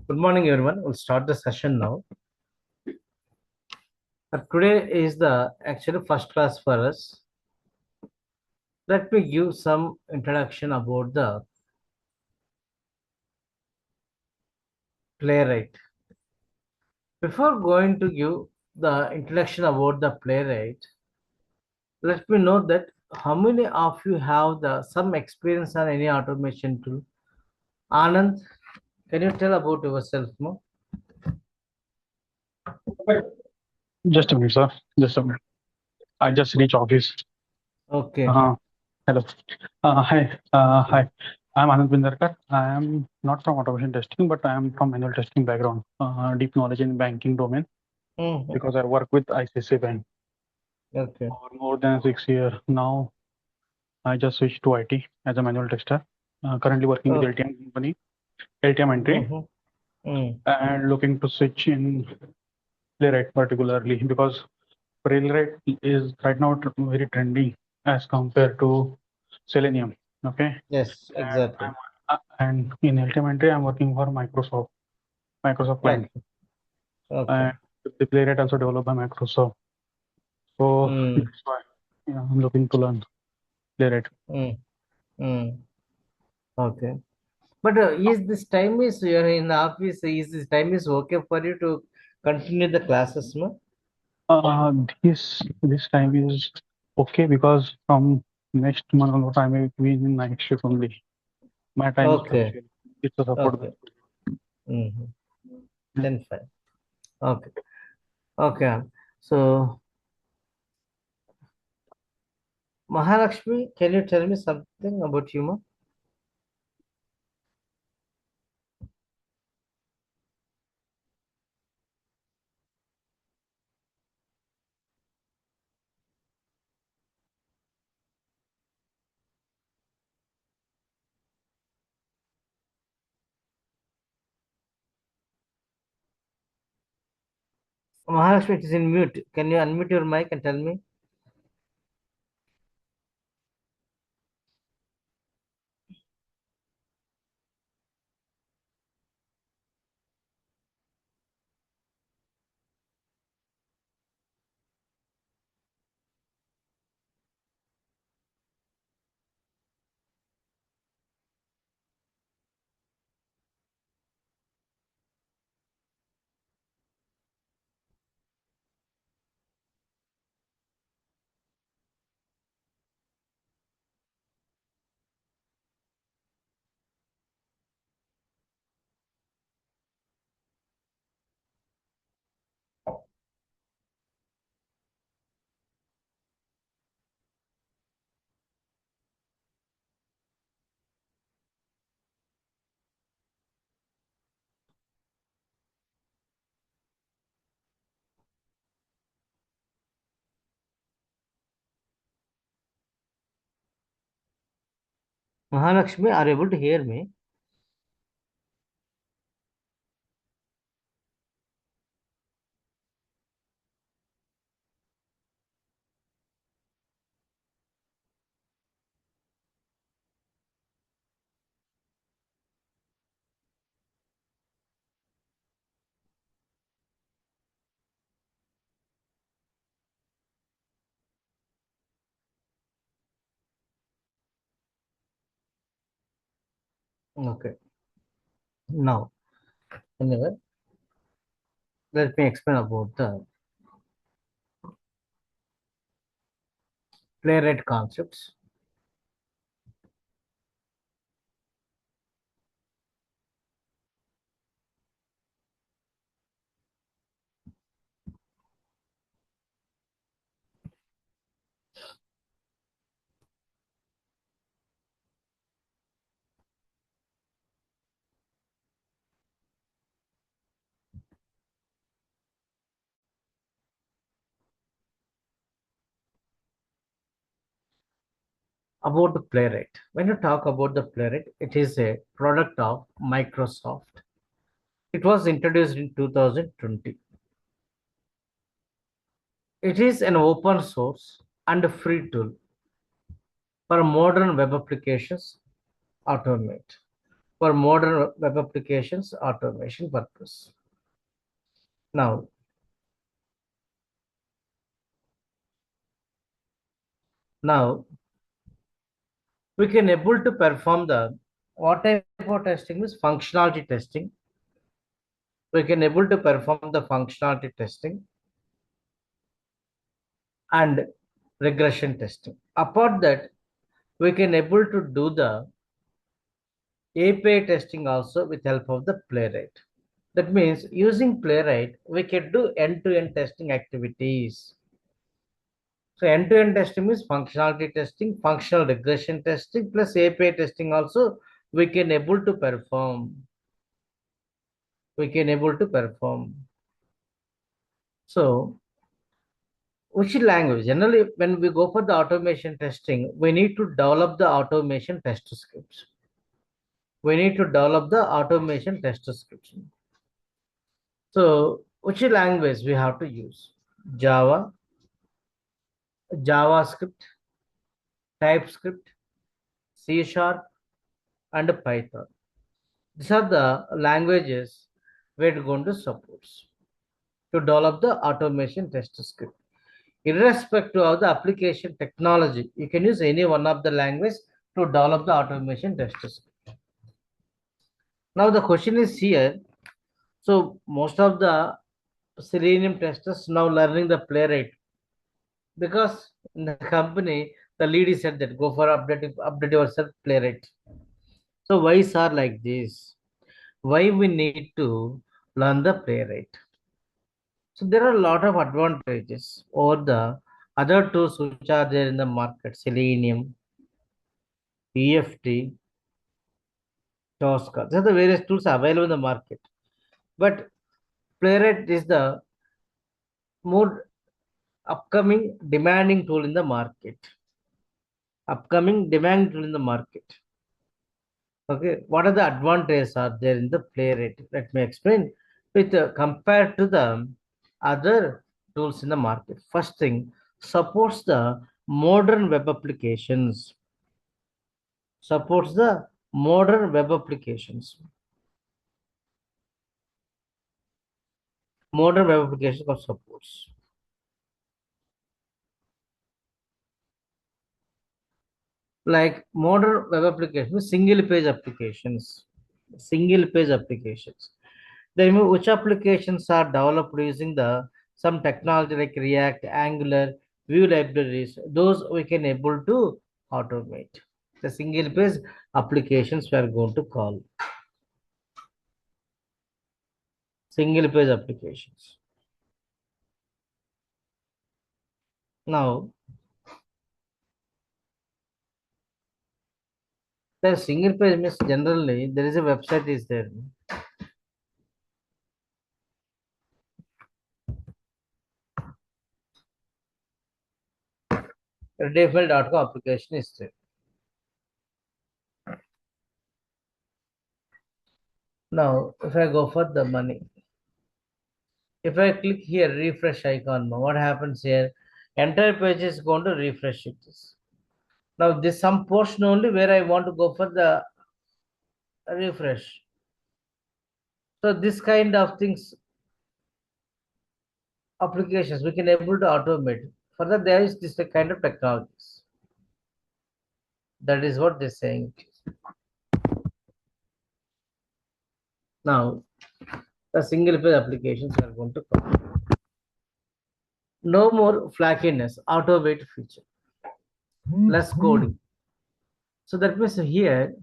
Good morning, everyone. We'll start the session now. Today is the actually first class for us. Let me give some introduction about the Playwright. Before going to give the introduction about the Playwright, let me know that how many of you have the some experience on any automation tool. Anand, can you tell about yourself more? Just a minute, sir. Just a minute. I just reach office. Okay. Uh, Hello. Hi. Hi. I'm Anand Bindarkar. I am not from automation testing, but I am from manual testing background. Deep knowledge in banking domain Mhm. because I work with ICC Bank Okay. for more than 6 years now. I just switched to IT as a manual tester. Currently working with Okay. LTM company, LTM entry, Mm-hmm. Mm. and looking to switch in Playwright particularly because Playwright is right now very trendy as compared to Selenium. Okay, Yes, and exactly. and in Ultimately I'm working for Microsoft Okay. client, Okay. and the Playwright also developed by Microsoft. So Mm. that's why I'm looking to learn Playwright. Mm. Mm. Okay. But is this time is you're in the office, is this time is okay for you to continue the classes, no? Uh, this time is okay because from next month onward I may be in night shift only. My time is Okay. fluctuating. It's a support Okay. that. Mm-hmm. Then fine. Okay. Okay. So Mahalakshmi, can you tell me something about you, ma? Mahalakshmi, it is in mute. Can you unmute your mic and tell me? Mahalakshmi, are you able to hear me? Okay. Now, anyway, let me explain about the playwright concepts. About the playwright. When you talk about the playwright, it is a product of Microsoft. It was introduced in 2020. It is an open source and free tool for modern web applications automate. for modern web applications automation purpose. Now, now we can able to perform the what type of testing is functionality testing. We can able to perform the functionality testing and regression testing. Apart that, we can able to do the API testing also with help of the Playwright. That means using Playwright, we can do end-to-end testing activities. So end-to-end testing means functionality testing, functional regression testing, plus API testing also we can able to perform. We can able to perform. So which language? Generally, when we go for the automation testing, we need to develop the automation test scripts. We need to develop the automation test scripts. So which language we have to use? Java, JavaScript, TypeScript, C Sharp, and Python. These are the languages we're going to support to develop the automation test script. Irrespective of the application technology, you can use any one of the language to develop the automation test script. Now the question is here. So most of the Selenium testers now learning the Playwright because in the company the lead is said that go for update yourself Playwright. So why are like this? Why we need to learn the Playwright? So there are a lot of advantages over the other tools which are there in the market: Selenium, EFT, Tosca. These are the various tools available in the market. But Playwright is the more upcoming demanding tool in the market. Upcoming demanding tool in the market. Okay, what are the advantages are there in the Playwright? Let me explain. With compared to the other tools in the market, first thing supports the modern web applications. Supports the modern web applications. Modern web applications of supports. Like modern web applications, single page applications. Single page applications. Then which applications are developed using the some technology like React, Angular, Vue libraries. Those we can able to automate. The single page applications we are going to call single page applications. Now the single page means generally there is a website is there. Reddify.com application is there. Now, if I go for the money, if I click here, refresh icon, what happens here? Entire page is going to refresh it. Now, this some portion only where I want to go for the refresh. So, this kind of things, applications, we can able to automate. Further, there is this kind of technologies. That is what they're saying. Now, the single page applications are going to come. No more flakiness, auto wait feature, less coding. So that means here,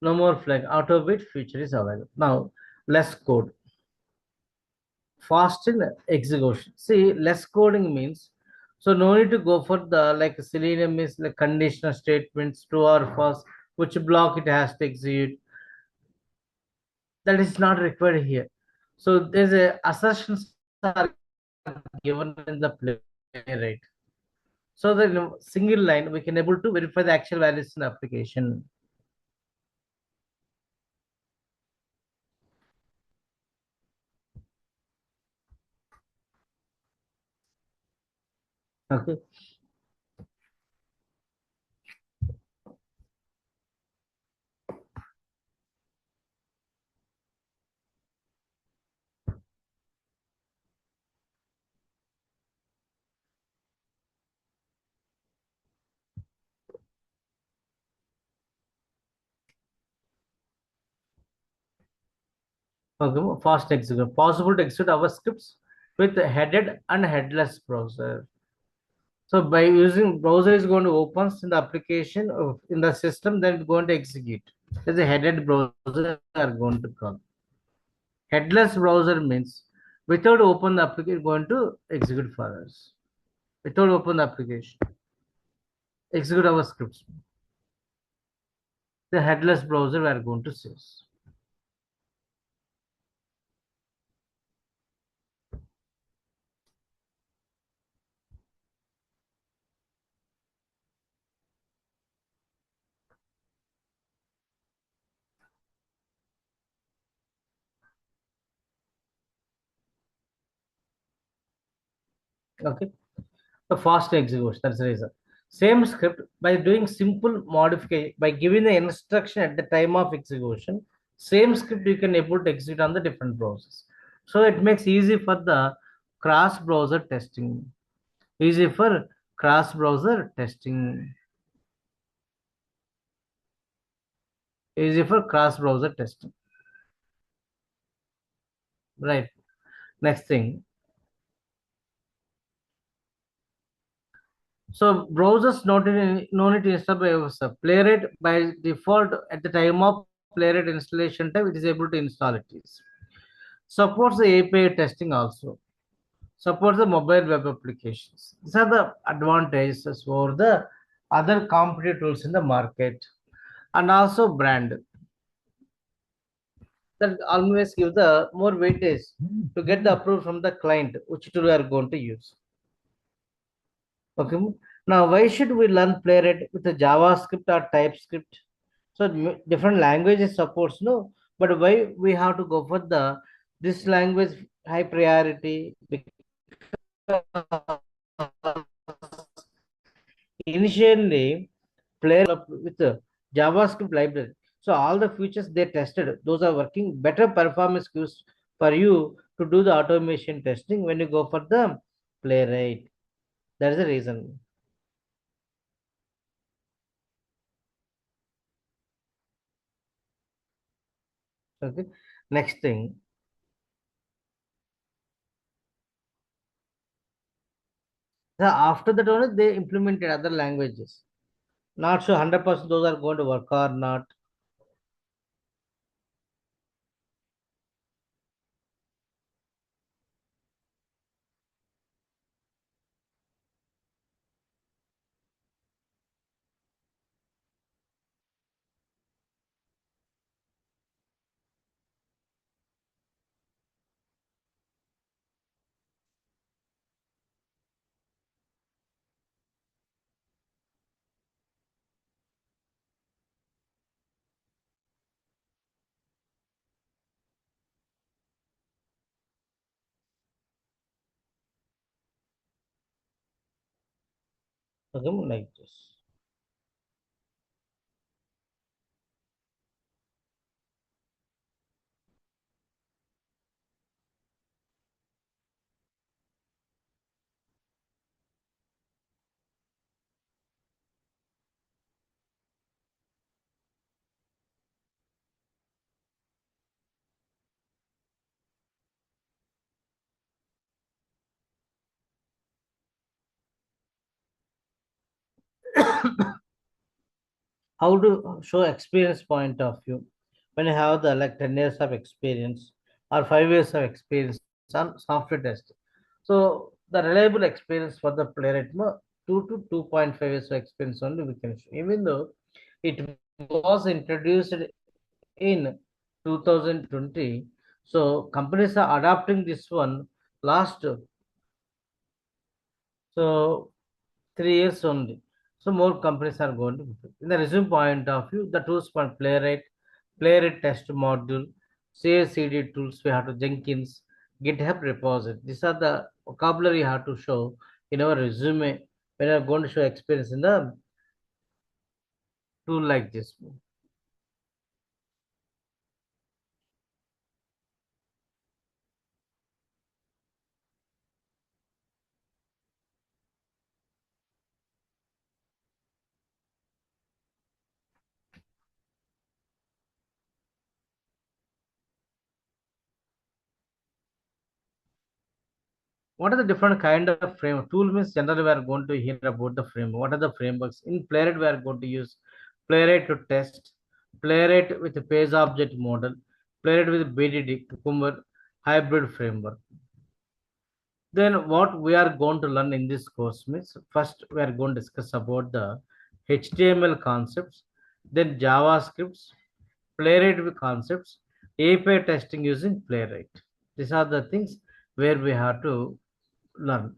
no more flag, auto wait feature is available. Now, less code, fast in execution. See, less coding means, so no need to go for the like Selenium is like conditional statements, true or false, which block it has to execute. That is not required here. So there's a assertions are given in the playwright. So that in a single line we can able to verify the actual values in the application. Okay. Okay. Fast execute. Possible to execute our scripts with headed and headless browser. So by using browser is going to open in the application in the system, then it's going to execute. As a headed browser are going to come. Headless browser means without open the application going to execute for us. Without open the application, execute our scripts. The headless browser we are going to use. Okay. The fast execution. That's the reason. Same script by doing simple modification by giving the instruction at the time of execution. Same script you can able to execute on the different browsers. So it makes easy for the cross browser testing. Easy for cross browser testing. Easy for cross browser testing. Right. Next thing. So browsers no need to install by yourself. Playwright by default at the time of Playwright installation time, it is able to install it. Supports the API testing also. Supports the mobile web applications. These are the advantages over the other competitive tools in the market. And also brand that always give the more weightage to get the approval from the client, which tool we are going to use. Okay. Now, why should we learn Playwright with the JavaScript or TypeScript? So different languages supports no, but why we have to go for the this language high priority? Because initially Playwright with the JavaScript library. So all the features they tested, those are working better performance queues for you to do the automation testing when you go for the Playwright. That is the reason. Okay. Next thing. So after that only they implemented other languages. Not sure 100% those are going to work or not. Okay, like this. How to show experience point of view when you have the like 10 years of experience or 5 years of experience on software testing. So the reliable experience for the playwright 2 to 2.5 years of experience only we can show. Even though it was introduced in 2020, So companies are adopting this one last so 3 years only. So more companies are going to in the resume point of view, the tools for Playwright test module, CI/CD tools we have to Jenkins, GitHub repository. These are the vocabulary you have to show in our resume when you are going to show experience in the tool like this. What are the different kind of framework? Tool means generally we are going to hear about the framework. What are the frameworks? In Playwright, we are going to use Playwright to test, Playwright with a page object model, Playwright with BDD, Cucumber, hybrid framework. Then what we are going to learn in this course means first we are going to discuss about the HTML concepts, then JavaScripts, Playwright with concepts, API testing using Playwright. These are the things where we have to learn.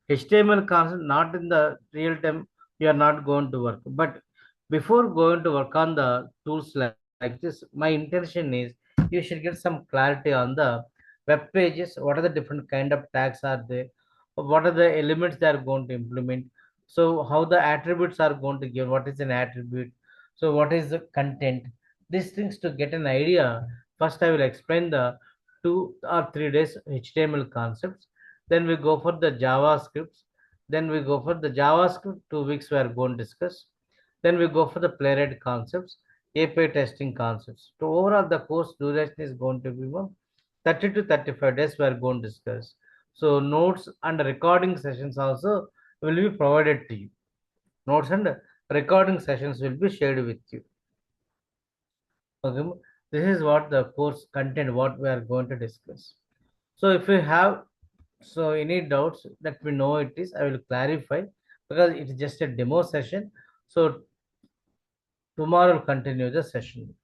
HTML concept not in the real time you are not going to work. But before going to work on the tools like this, my intention is you should get some clarity on the web pages. What are the different kind of tags are there? What are the elements they are going to implement? So how the attributes are going to give? What is an attribute? So what is the content? These things to get an idea. First, I will explain the 2 or 3 days HTML concepts, then we go for the JavaScripts. Then we go for the JavaScript 2 weeks we are going to discuss. Then we go for the Playwright concepts, API testing concepts. So overall the course duration is going to be 30 to 35 days we are going to discuss. So notes and recording sessions also will be provided to you. Notes and recording sessions will be shared with you. Okay, this is what the course content what we are going to discuss. So if you have any doubts that we know it is, I will clarify because it is just a demo session. So tomorrow will continue the session.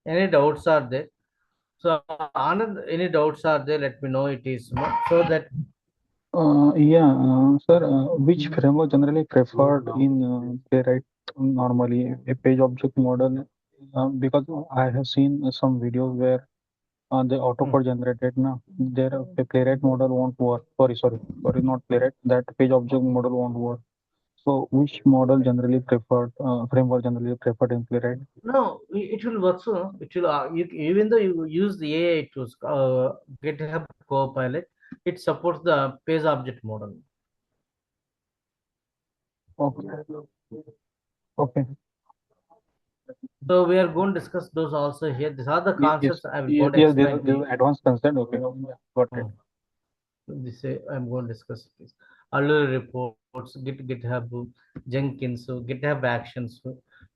Any doubts are there? So Anand, any doubts are there? Let me know it is so that Yeah, sir, which framework generally preferred in Playwright normally? A page object model? Because I have seen some videos where the autocode generated now their Playwright model won't work. Sorry, not Playwright. That page object model won't work. So, which model generally preferred, framework generally preferred in Playwright? no, it will work. So it will even though you use the AI tools, GitHub Copilot, it supports the page object model. Okay. Okay. So we are going to discuss those also here. These are the Yes. concepts I will Yes. going to Yes. explain to There's you. advanced consent. Okay. Yeah, got it. This I'm going to discuss this. Alert reports, GitHub, Jenkins, GitHub Actions,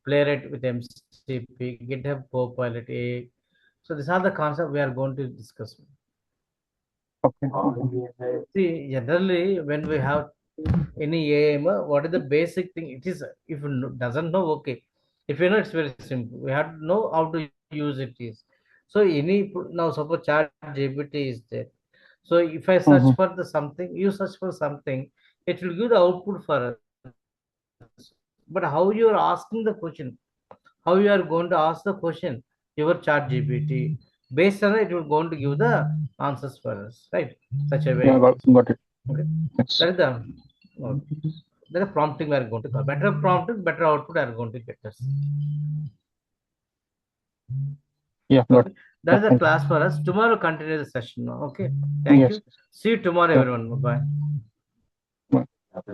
Playwright with MCP, GitHub Copilot AI. So these are the concepts we are going to discuss. Okay. See, generally when we have any AIM, what is the basic thing? It is if you doesn't know, okay. If you know, it's very simple. We have to know how to use it is. So now suppose chat GPT is there. So if I search Mhm. for the something, you search for something, it will give the output for us. But how you are asking the question, how you are going to ask the question, your chat GPT, based on it, it will going to give the answers for us, right? Such a way Yeah, it is. got it. Okay. Yes. That is the prompting we are going to call. Better prompting, better output are going to get us. Yeah, got Okay. it. That Yeah, is the thank you. class for us. Tomorrow continue the session. Okay. Thank Yes. you. See you tomorrow, Sure. everyone. Bye.